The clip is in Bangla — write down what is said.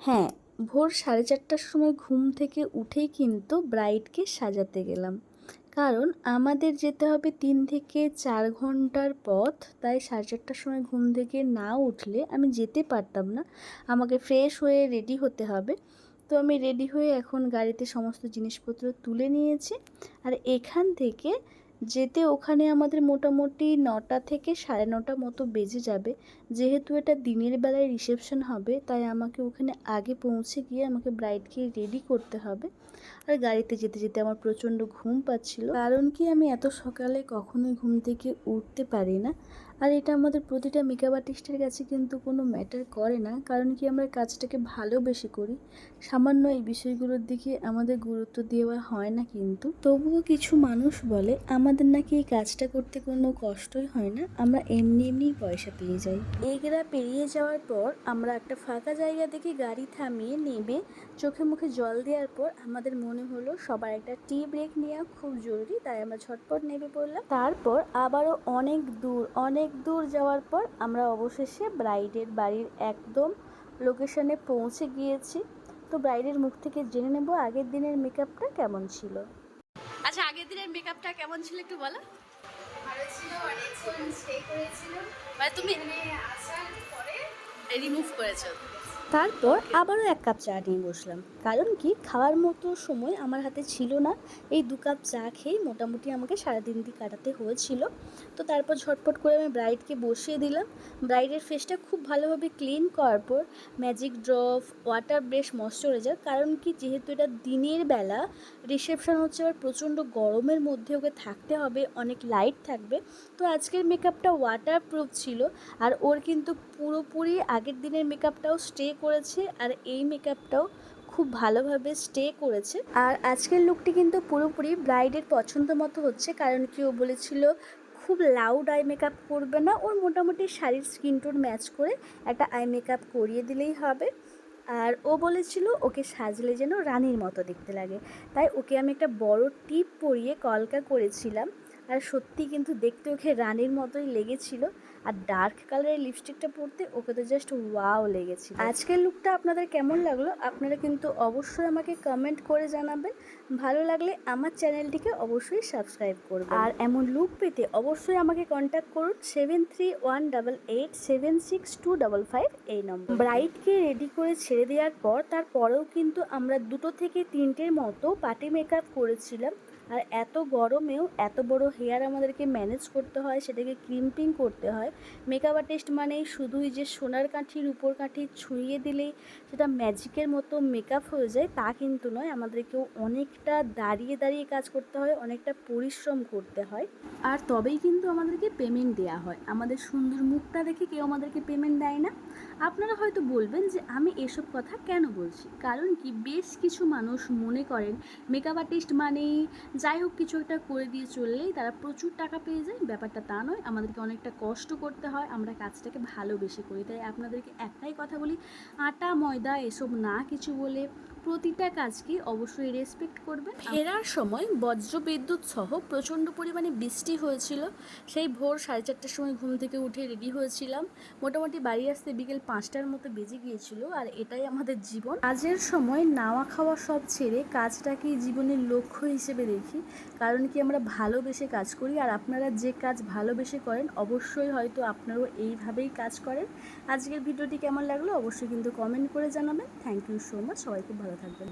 হ্যাঁ, ভোর 4:30টার সময় ঘুম থেকে উঠেই কিন্তু ব্রাইডকে সাজাতে গেলাম। কারণ আমাদের যেতে হবে ৩ থেকে ৪ ঘন্টার পথ। তাই 4:30টার সময় ঘুম থেকে না উঠলে আমি যেতে পারতাম না। আমাকে ফ্রেশ হয়ে রেডি হতে হবে। তো আমি রেডি হয়ে এখন গাড়িতে সমস্ত জিনিসপত্র তুলে নিয়েছি। আর এখান থেকে যেতে ওখানে আমাদের মোটামুটি ৯টা থেকে ৯:৩০ মতো বেজে যাবে। যেহেতু এটা দিনের বেলায় রিসেপশন হবে, তাই আমাকে ওখানে আগে পৌঁছে গিয়ে আমাকে ব্রাইডকে রেডি করতে হবে। আর গাড়িতে যেতে যেতে আমার প্রচণ্ড ঘুম পাচ্ছিল, কারণ কি আমি এত সকালে কখনোই ঘুম থেকে উঠতে পারি না। আর এটা আমাদের প্রতিটা মেকআপ আর্টিস্টের কাছে কিন্তু কোনো ম্যাটার করে না, কারণ কি আমরা কাজটাকে ভালোবেসে করি। সামান্য এই বিষয়গুলোর দিকে আমাদের গুরুত্ব দেওয়া হয় না, কিন্তু তবুও কিছু মানুষ বলে আমাদের নাকি এই কাজটা করতে কোনো কষ্টই হয় না, আমরা এমনি এমনিই পয়সা পেয়ে যাই। এগুলা পেরিয়ে যাওয়ার পর আমরা একটা ফাঁকা জায়গা দেখে গাড়ি থামিয়ে নেমে চোখে মুখে জল দেওয়ার পর আমাদের মনে হলো সবার একটা টি ব্রেক নেওয়া খুব জরুরি, তাই আমরা ঝটপট নেমে পড়লাম। তারপর আবারও অনেক দূর যাওয়ার পর আমরা অবশেষে ব্রাইডের বাড়ির একদম লোকেশনে পৌঁছে গিয়েছি। তো ব্রাইডের মুখ থেকে জেনে নেব আগের দিনের মেকআপটা কেমন ছিল। আচ্ছা, আগের দিনের মেকআপটা কেমন ছিল একটু বলো। ভালো ছিল, অনেকক্ষণ স্টে করেছিল। মানে তুমি আসার পরে রিমুভ করেছো। তারপর আবারও 1 কাপ চা নিয়ে বসলাম, কারণ কি খাওয়ার মতো সময় আমার হাতে ছিল না। এই 2 কাপ চা খেয়েই মোটামুটি আমাকে সারাদিনটি কাটাতে হয়েছিল। তো তারপর ঝটপট করে আমি ব্রাইডকে বসিয়ে দিলাম। ব্রাইডের ফেসটা খুব ভালোভাবে ক্লিন করার পর magic drop, water brush, moisturiser, কারণ কি যেহেতু এটা দিনের বেলা রিসেপশন হচ্ছে, আর প্রচণ্ড গরমের মধ্যে ওকে থাকতে হবে, অনেক লাইট থাকবে। তো আজকের মেকআপটা ওয়াটার প্রুফ ছিল। আর ওর কিন্তু পুরোপুরি আগের দিনের মেকআপটাও স্টে করেছে, আর এই মেকআপটাও খুব ভালোভাবে স্টে করেছে। আর আজকের লুকটি কিন্তু পুরোপুরি ব্রাইডের পছন্দ মতো হচ্ছে, কারণ কি ও বলেছিল খুব লাউড আই মেকআপ করবে না, ওর মোটামুটি শাড়ির স্কিন টোন ম্যাচ করে একটা আই মেকআপ করিয়ে দিলেই হবে। আর ও বলেছিল ওকে সাজলে যেন রানীর মতো দেখতে লাগে, তাই ওকে আমি একটা বড় টিপ পরিয়ে কলকা করেছিলাম। আর সত্যি কিন্তু দেখতে ওকে রানীর মতোই লেগেছিল। আর ডার্ক কালারের লিপস্টিকটা পরতে ওকে তো জাস্ট ওয়াও লেগেছিল। আজকের লুকটা আপনাদের কেমন লাগলো আপনারা কিন্তু অবশ্যই আমাকে কমেন্ট করে জানাবেন। ভালো লাগলে আমার চ্যানেলটিকে অবশ্যই সাবস্ক্রাইব করবেন। আর এমন লুক পেতে অবশ্যই আমাকে কন্ট্যাক্ট করুন 7318876255 এই নম্বর। ব্রাইডকে রেডি করে ছেড়ে দেওয়ার পর তারপরেও কিন্তু আমরা 2টো থেকে 3টের মতো পার্টি মেকআপ করেছিলাম। আর এত গরমেও এত বড় হেয়ার আমাদেরকে ম্যানেজ করতে হয়, সেটাকে ক্রিম্পিং করতে হয়। মেকআপ আর্টিস্ট মানেই শুধুই যে সোনার কাঠির উপর কাঠি ছুঁয়ে দিলেই সেটা ম্যাজিকের মতো মেকআপ হয়ে যায় তা কিন্তু নয়, আমাদেরকেও অনেকটা দাঁড়িয়ে দাঁড়িয়ে কাজ করতে হয়, অনেকটা পরিশ্রম করতে হয়। আর তবেই কিন্তু আমাদেরকে পেমেন্ট দেওয়া হয়। আমাদের সুন্দর মুখটা দেখে কেউ আমাদেরকে পেমেন্ট দেয় না। আপনারা হয়তো বলবেন যে আমি এসব কথা কেন বলছি, কারণ কি বেশ কিছু মানুষ মনে করেন মেকআপ আর্টিস্ট মানেই যাই হোক কিছু একটা করে দিয়ে চললেই তারা প্রচুর টাকা পেয়ে যায়। ব্যাপারটা তা নয়, আমাদেরকে অনেকটা কষ্ট করতে হয়, আমরা কাজটাকে ভালোবেসে করি। তাই আপনাদেরকে একটাই কথা বলি, আটা ময়দা এসব না কিছু বলে প্রতিটা কাজকে অবশ্যই রেসপেক্ট করবেন। ফেরার সময় বজ্র বিদ্যুৎ সহ প্রচণ্ড পরিমাণে বৃষ্টি হয়েছিল। সেই ভোর 4:30টার সময় ঘুম থেকে উঠে রেডি হয়েছিলাম, মোটামুটি বাড়ি আসতে বিকেল 5টার মতো বেজে গিয়েছিল। আর এটাই আমাদের জীবন। কাজের সময় নাওয়া খাওয়া সব ছেড়ে কাজটাকেই জীবনের লক্ষ্য হিসেবে দেখি, কারণ কি আমরা ভালোবেসে কাজ করি। আর আপনারা যে কাজ ভালোবেসে করেন অবশ্যই হয়তো আপনারাও এইভাবেই কাজ করেন। আজকের ভিডিওটি কেমন লাগলো অবশ্যই কিন্তু কমেন্ট করে জানাবেন। থ্যাংক ইউ সো মাচ, সবাই খুব ভালো থাকবেন।